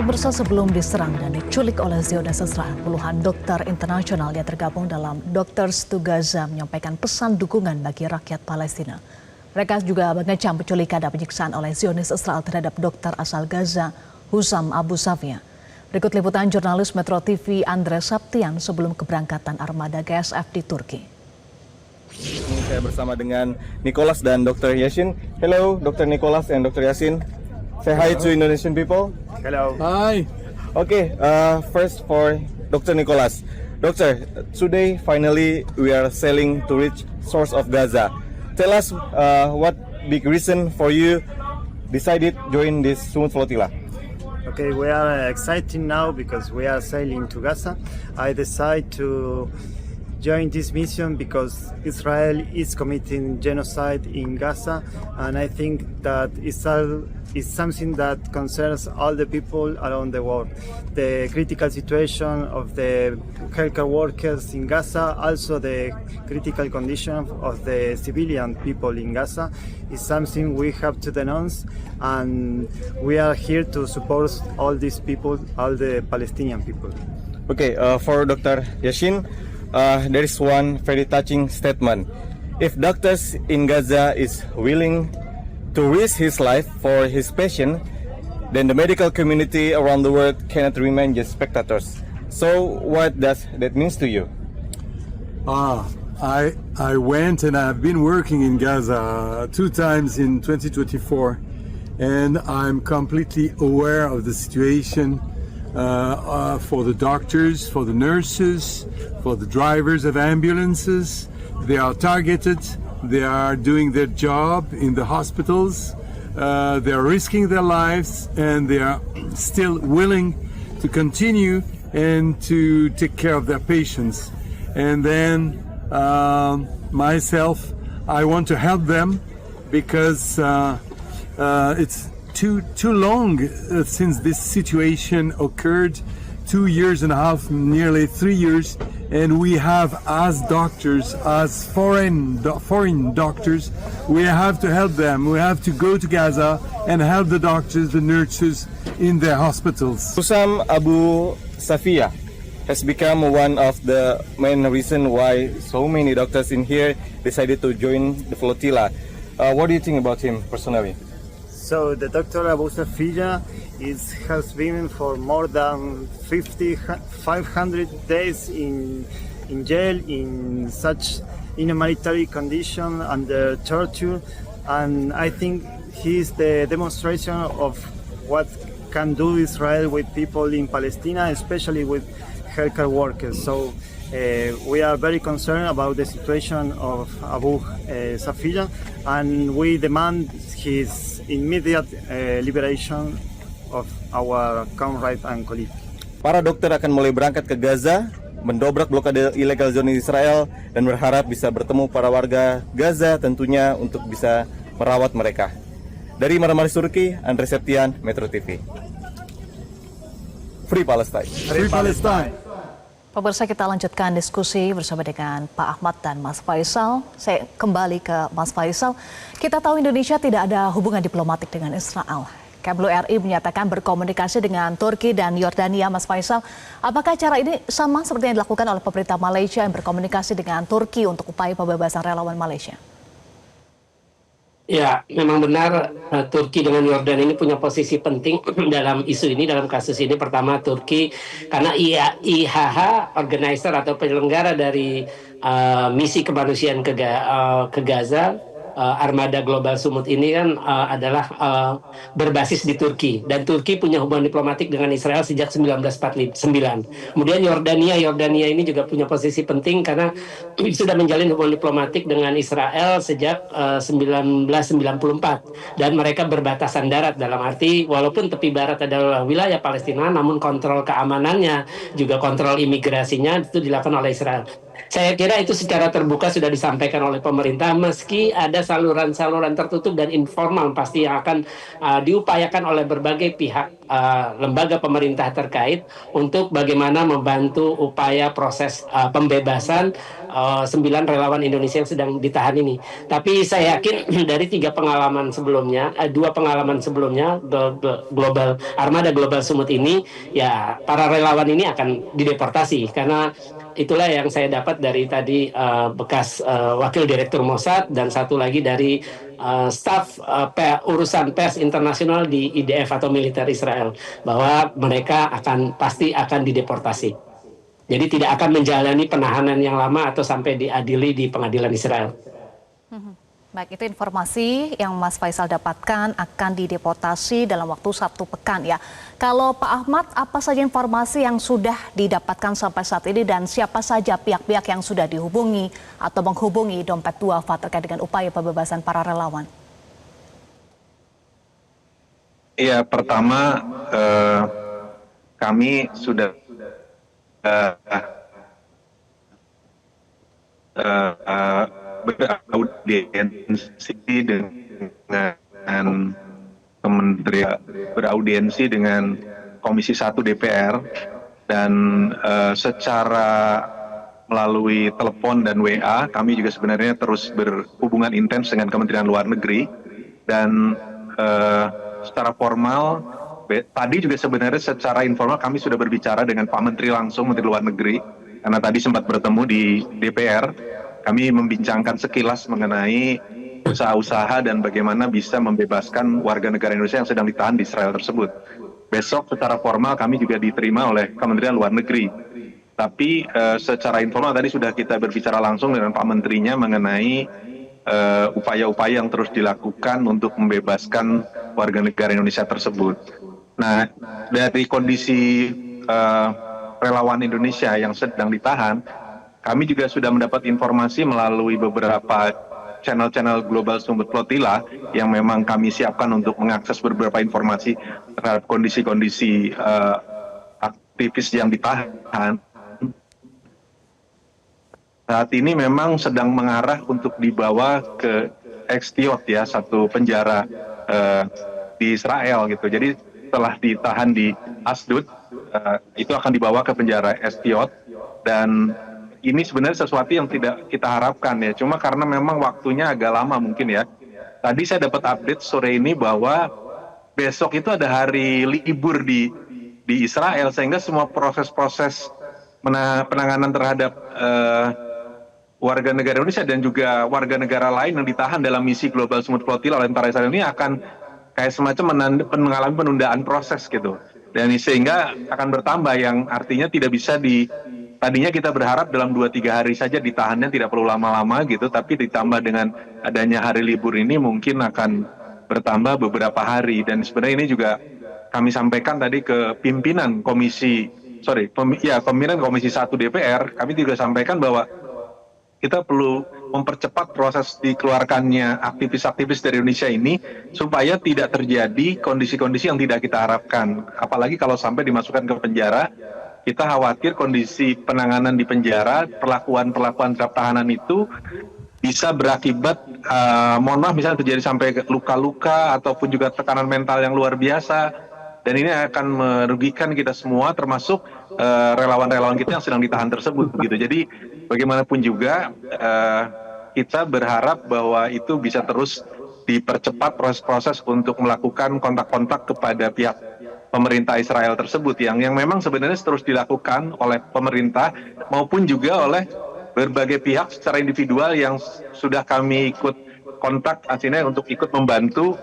Pemirsa, sebelum diserang dan diculik oleh Zionis Israel, puluhan dokter internasional yang tergabung dalam Doctors to Gaza menyampaikan pesan dukungan bagi rakyat Palestina. Mereka juga mengecam penculikan dan penyiksaan oleh Zionis Israel terhadap dokter asal Gaza, Hussam Abu Safia. Berikut liputan jurnalis Metro TV Andre Saptian sebelum keberangkatan armada GSF di Turki. Saya bersama dengan Nicholas dan Dr. Yasin. Hello, Dr. Nicholas and Dr. Yasin. Say hi to Indonesian people. Hello. Hi. Okay, first for Dr. Nicholas. Doctor, today finally we are sailing to reach source of Gaza. Tell us what big reason for you decided join this Sumut flotilla. Okay, we are excited now because we are sailing to Gaza. I decided to join this mission because Israel is committing genocide in Gaza, and I think that Israel is something that concerns all the people around the world. The critical situation of the healthcare workers in Gaza, also the critical condition of the civilian people in Gaza, is something we have to denounce, and we are here to support all these people, all the Palestinian people. Okay, for Dr. Yasin, there is one very touching statement. If doctors in Gaza is willing to risk his life for his patient, then the medical community around the world cannot remain just spectators. So what does that mean to you? I went and I've been working in Gaza 2 times in 2024, and I'm completely aware of the situation for the doctors, for the nurses, for the drivers of ambulances. They are targeted. They are doing their job in the hospitals. They are risking their lives, and they are still willing to continue and to take care of their patients. And then myself, I want to help them because it's too long since this situation occurred. 2.5 years, nearly 3 years, and we have, as doctors, as foreign doctors, we have to help them. We have to go to Gaza and help the doctors, the nurses in their hospitals. Hussam Abu Safia has become one of the main reason why so many doctors in here decided to join the flotilla. What do you think about him personally? So the Dr. Abu Safia has been for more than 500 days in jail in a military condition under torture, and I think he is the demonstration of what can do Israel with people in Palestine, especially with healthcare workers. So we are very concerned about the situation of Abu Safia, and we demand his immediate liberation of our comrade and colleague. Para dokter akan mulai berangkat ke Gaza, mendobrak blokade ilegal Zionis Israel, dan berharap bisa bertemu para warga Gaza tentunya untuk bisa merawat mereka. Dari Marmaris Turki, Andre Septian, Metro TV. Free Palestine. Free Palestine. Pemirsa, kita lanjutkan diskusi bersama dengan Pak Ahmad dan Mas Faisal. Saya kembali ke Mas Faisal. Kita tahu Indonesia tidak ada hubungan diplomatik dengan Israel. Kemlu RI menyatakan berkomunikasi dengan Turki dan Yordania. Mas Faisal, apakah cara ini sama seperti yang dilakukan oleh pemerintah Malaysia yang berkomunikasi dengan Turki untuk upaya pembebasan relawan Malaysia? Ya, memang benar Turki dengan Yordan ini punya posisi penting dalam isu ini, dalam kasus ini. Pertama, Turki karena IHH, organizer atau penyelenggara dari misi kemanusiaan ke Gaza, armada global Sumut ini kan adalah berbasis di Turki, dan Turki punya hubungan diplomatik dengan Israel sejak 1949. Kemudian Yordania ini juga punya posisi penting karena sudah menjalin hubungan diplomatik dengan Israel sejak 1994, dan mereka berbatasan darat, dalam arti walaupun tepi barat adalah wilayah Palestina, namun kontrol keamanannya juga kontrol imigrasinya itu dilakukan oleh Israel. Saya kira itu secara terbuka sudah disampaikan oleh pemerintah, meski ada saluran-saluran tertutup dan informal pasti yang akan diupayakan oleh berbagai pihak lembaga pemerintah terkait untuk bagaimana membantu upaya proses pembebasan 9 relawan Indonesia yang sedang ditahan ini. Tapi saya yakin dari 2 pengalaman sebelumnya, global Armada Global Sumut ini, ya para relawan ini akan dideportasi, karena itulah yang saya dapat dari tadi bekas wakil direktur Mossad dan satu lagi dari staf urusan pers internasional di IDF atau militer Israel, bahwa mereka pasti akan dideportasi. Jadi tidak akan menjalani penahanan yang lama atau sampai diadili di pengadilan Israel. Baik, itu informasi yang Mas Faisal dapatkan akan dideportasi dalam waktu 1 pekan ya. Kalau Pak Ahmad, apa saja informasi yang sudah didapatkan sampai saat ini dan siapa saja pihak-pihak yang sudah dihubungi atau menghubungi Dompet Duafa terkait dengan upaya pembebasan para relawan? Iya, pertama kami sudah beraudiensi dengan Kementerian, beraudiensi dengan Komisi 1 DPR, dan secara melalui telepon dan WA kami juga sebenarnya terus berhubungan intens dengan Kementerian Luar Negeri, dan secara formal tadi juga sebenarnya secara informal kami sudah berbicara dengan Pak Menteri langsung, Menteri Luar Negeri, karena tadi sempat bertemu di DPR. Kami membincangkan sekilas mengenai usaha-usaha dan bagaimana bisa membebaskan warga negara Indonesia yang sedang ditahan di Israel tersebut. Besok secara formal kami juga diterima oleh Kementerian Luar Negeri. Tapi secara informal tadi sudah kita berbicara langsung dengan Pak Menterinya mengenai upaya-upaya yang terus dilakukan untuk membebaskan warga negara Indonesia tersebut. Nah, dari kondisi relawan Indonesia yang sedang ditahan, kami juga sudah mendapat informasi melalui beberapa channel-channel Global Sumut Flotilla yang memang kami siapkan untuk mengakses beberapa informasi terhadap kondisi-kondisi aktivis yang ditahan. Saat ini memang sedang mengarah untuk dibawa ke Extiot, ya, satu penjara di Israel gitu. Jadi setelah ditahan di Asdod, itu akan dibawa ke penjara Extiot, dan ini sebenarnya sesuatu yang tidak kita harapkan ya, cuma karena memang waktunya agak lama mungkin ya. Tadi saya dapat update sore ini bahwa besok itu ada hari libur di Israel, sehingga semua proses-proses penanganan terhadap warga negara Indonesia dan juga warga negara lain yang ditahan dalam misi Global Sumut Flotilla oleh tentara Israel ini akan kayak semacam mengalami penundaan proses gitu. Dan sehingga akan bertambah, yang artinya tidak bisa tadinya kita berharap dalam 2-3 hari saja ditahannya, tidak perlu lama-lama gitu, tapi ditambah dengan adanya hari libur ini mungkin akan bertambah beberapa hari. Dan sebenarnya ini juga kami sampaikan tadi ke pimpinan pimpinan Komisi 1 DPR, kami juga sampaikan bahwa kita perlu mempercepat proses dikeluarkannya aktivis-aktivis dari Indonesia ini supaya tidak terjadi kondisi-kondisi yang tidak kita harapkan. Apalagi kalau sampai dimasukkan ke penjara, kita khawatir kondisi penanganan di penjara, perlakuan terhadap tahanan itu bisa berakibat, mohon maaf, misalnya terjadi sampai luka-luka ataupun juga tekanan mental yang luar biasa. Dan ini akan merugikan kita semua, termasuk relawan-relawan kita yang sedang ditahan tersebut. Gitu. Jadi bagaimanapun juga kita berharap bahwa itu bisa terus dipercepat proses-proses untuk melakukan kontak-kontak kepada pihak pemerintah Israel tersebut yang memang sebenarnya terus dilakukan oleh pemerintah maupun juga oleh berbagai pihak secara individual yang sudah kami ikut kontak akhirnya untuk ikut membantu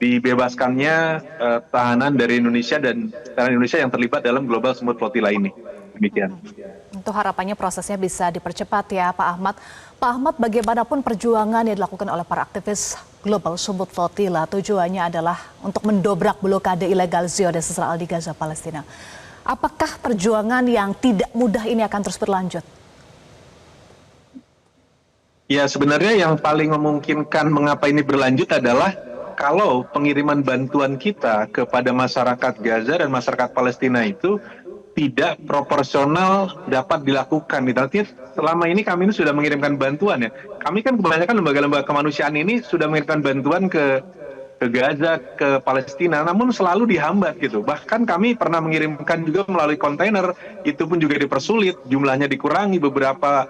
dibebaskannya tahanan dari Indonesia dan tahanan Indonesia yang terlibat dalam Global Sumut Flotilla ini. Demikian. Untuk harapannya prosesnya bisa dipercepat ya Pak Ahmad. Pak Ahmad, bagaimanapun perjuangan yang dilakukan oleh para aktivis Global Sumut Flotilla tujuannya adalah untuk mendobrak blokade ilegal Zionis Israel di Gaza, Palestina. Apakah perjuangan yang tidak mudah ini akan terus berlanjut? Ya, sebenarnya yang paling memungkinkan mengapa ini berlanjut adalah kalau pengiriman bantuan kita kepada masyarakat Gaza dan masyarakat Palestina itu tidak proporsional dapat dilakukan. Artinya selama ini kami ini sudah mengirimkan bantuan ya. Kami kan kebanyakan lembaga-lembaga kemanusiaan ini sudah mengirimkan bantuan ke Gaza, ke Palestina, namun selalu dihambat gitu. Bahkan kami pernah mengirimkan juga melalui kontainer, itu pun juga dipersulit, jumlahnya dikurangi, beberapa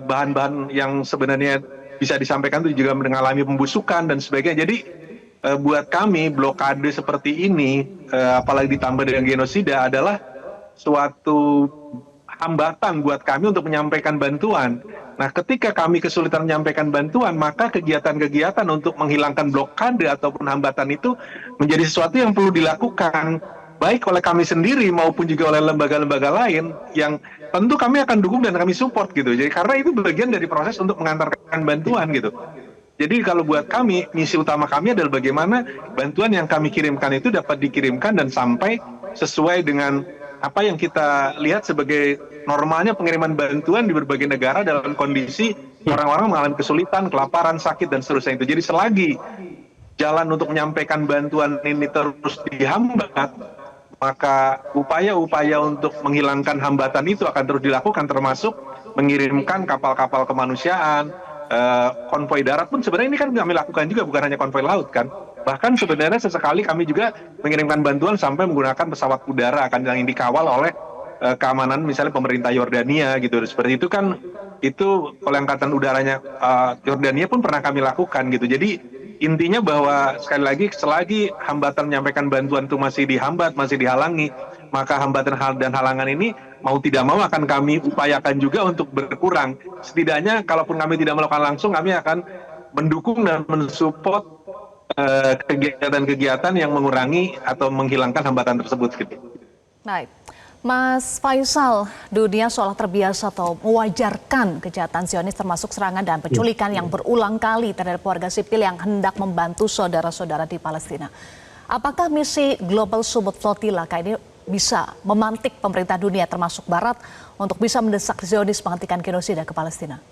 bahan-bahan yang sebenarnya bisa disampaikan itu juga mengalami pembusukan dan sebagainya. Jadi buat kami blokade seperti ini, apalagi ditambah dengan genosida, adalah suatu hambatan buat kami untuk menyampaikan bantuan. Nah, ketika kami kesulitan menyampaikan bantuan, maka kegiatan-kegiatan untuk menghilangkan blokade ataupun hambatan itu menjadi sesuatu yang perlu dilakukan, baik oleh kami sendiri maupun juga oleh lembaga-lembaga lain yang tentu kami akan dukung dan kami support gitu. Jadi karena itu bagian dari proses untuk mengantarkan bantuan gitu. Jadi kalau buat kami, misi utama kami adalah bagaimana bantuan yang kami kirimkan itu dapat dikirimkan dan sampai sesuai dengan apa yang kita lihat sebagai normalnya pengiriman bantuan di berbagai negara dalam kondisi orang-orang mengalami kesulitan, kelaparan, sakit, dan seterusnya itu. Jadi selagi jalan untuk menyampaikan bantuan ini terus dihambat, maka upaya-upaya untuk menghilangkan hambatan itu akan terus dilakukan, termasuk mengirimkan kapal-kapal kemanusiaan, konvoi darat pun sebenarnya ini kan kami lakukan juga, bukan hanya konvoi laut kan. Bahkan sebenarnya sesekali kami juga mengirimkan bantuan sampai menggunakan pesawat udara yang dikawal oleh keamanan misalnya pemerintah Yordania gitu. Seperti itu kan, itu oleh angkatan udaranya Yordania pun pernah kami lakukan gitu. Jadi intinya bahwa sekali lagi selagi hambatan menyampaikan bantuan itu masih dihambat, masih dihalangi, maka hambatan dan halangan ini mau tidak mau akan kami upayakan juga untuk berkurang. Setidaknya kalaupun kami tidak melakukan langsung, kami akan mendukung dan mensupport kegiatan-kegiatan yang mengurangi atau menghilangkan hambatan tersebut gitu. Baik. Mas Faisal, dunia seolah terbiasa atau mewajarkan kejahatan Zionis termasuk serangan dan penculikan yang berulang kali terhadap warga sipil yang hendak membantu saudara-saudara di Palestina. Apakah misi Global Support Flotilla kali ini bisa memantik pemerintah dunia termasuk Barat untuk bisa mendesak Zionis menghentikan genosida ke Palestina?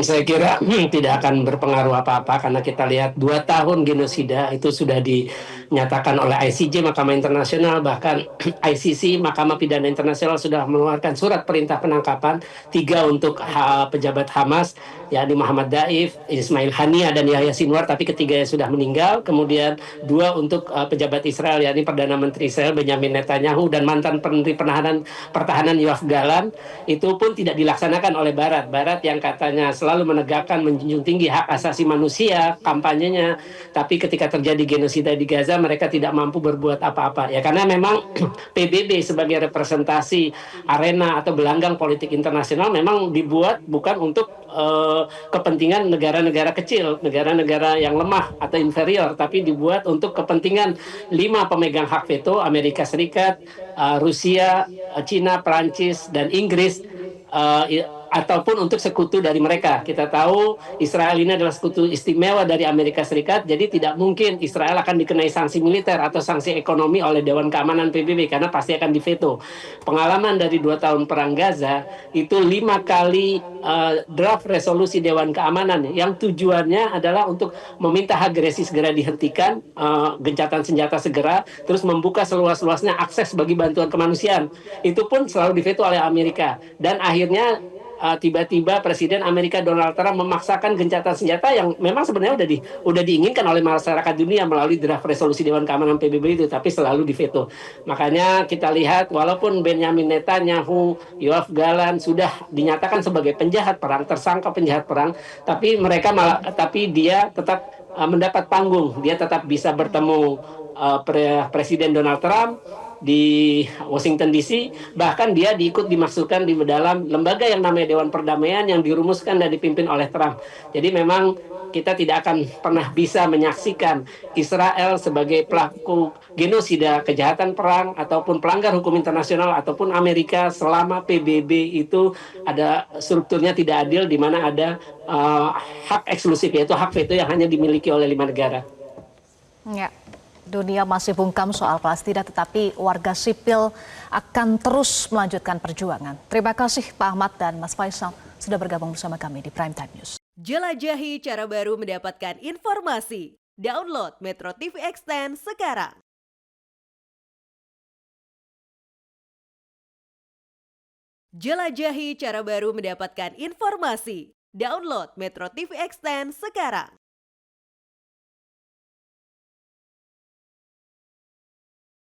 Saya kira tidak akan berpengaruh apa-apa karena kita lihat 2 tahun genosida itu sudah dinyatakan oleh ICJ, Mahkamah Internasional, bahkan ICC, Mahkamah Pidana Internasional sudah mengeluarkan surat perintah penangkapan, 3 untuk pejabat Hamas, yakni Muhammad Daif, Ismail Haniya, dan Yahya Sinwar, tapi ketiganya sudah meninggal. Kemudian 2 untuk pejabat Israel, yakni Perdana Menteri Israel Benjamin Netanyahu dan mantan Menteri Pertahanan Yoav Gallant, itu pun tidak dilaksanakan oleh Barat. Barat yang katanya selalu menegakkan, menjunjung tinggi hak asasi manusia, kampanyenya, tapi ketika terjadi genosida di Gaza mereka tidak mampu berbuat apa-apa. Ya karena memang PBB sebagai representasi arena atau gelanggang politik internasional memang dibuat bukan untuk kepentingan negara-negara kecil, negara-negara yang lemah atau inferior, tapi dibuat untuk kepentingan 5 pemegang hak veto, Amerika Serikat, Rusia, Cina, Perancis, dan Inggris, ataupun untuk sekutu dari mereka. Kita tahu Israel ini adalah sekutu istimewa dari Amerika Serikat, jadi tidak mungkin Israel akan dikenai sanksi militer atau sanksi ekonomi oleh Dewan Keamanan PBB karena pasti akan diveto. Pengalaman dari 2 tahun perang Gaza itu 5 kali draft resolusi Dewan Keamanan yang tujuannya adalah untuk meminta agresi segera dihentikan, gencatan senjata segera, terus membuka seluas-luasnya akses bagi bantuan kemanusiaan. Itu pun selalu diveto oleh Amerika dan akhirnya tiba-tiba Presiden Amerika Donald Trump memaksakan gencatan senjata yang memang sebenarnya udah diinginkan oleh masyarakat dunia melalui draft resolusi Dewan Keamanan PBB itu, tapi selalu diveto. Makanya kita lihat walaupun Benjamin Netanyahu, Yoav Gallant sudah dinyatakan sebagai penjahat perang, tersangka penjahat perang, tapi dia tetap mendapat panggung, dia tetap bisa bertemu Presiden Donald Trump di Washington DC, bahkan dia dimasukkan di dalam lembaga yang namanya Dewan Perdamaian yang dirumuskan dan dipimpin oleh Trump. Jadi memang kita tidak akan pernah bisa menyaksikan Israel sebagai pelaku genosida, kejahatan perang, ataupun pelanggar hukum internasional, ataupun Amerika selama PBB itu ada strukturnya tidak adil, di mana ada hak eksklusif, yaitu hak veto yang hanya dimiliki oleh 5 negara. Ya. Dunia masih bungkam soal Palestina, tetapi warga sipil akan terus melanjutkan perjuangan. Terima kasih Pak Ahmad dan Mas Faisal sudah bergabung bersama kami di Prime Time News. Jelajahi cara baru mendapatkan informasi. Download Metro TV Extend sekarang. Jelajahi cara baru mendapatkan informasi. Download Metro TV Extend sekarang.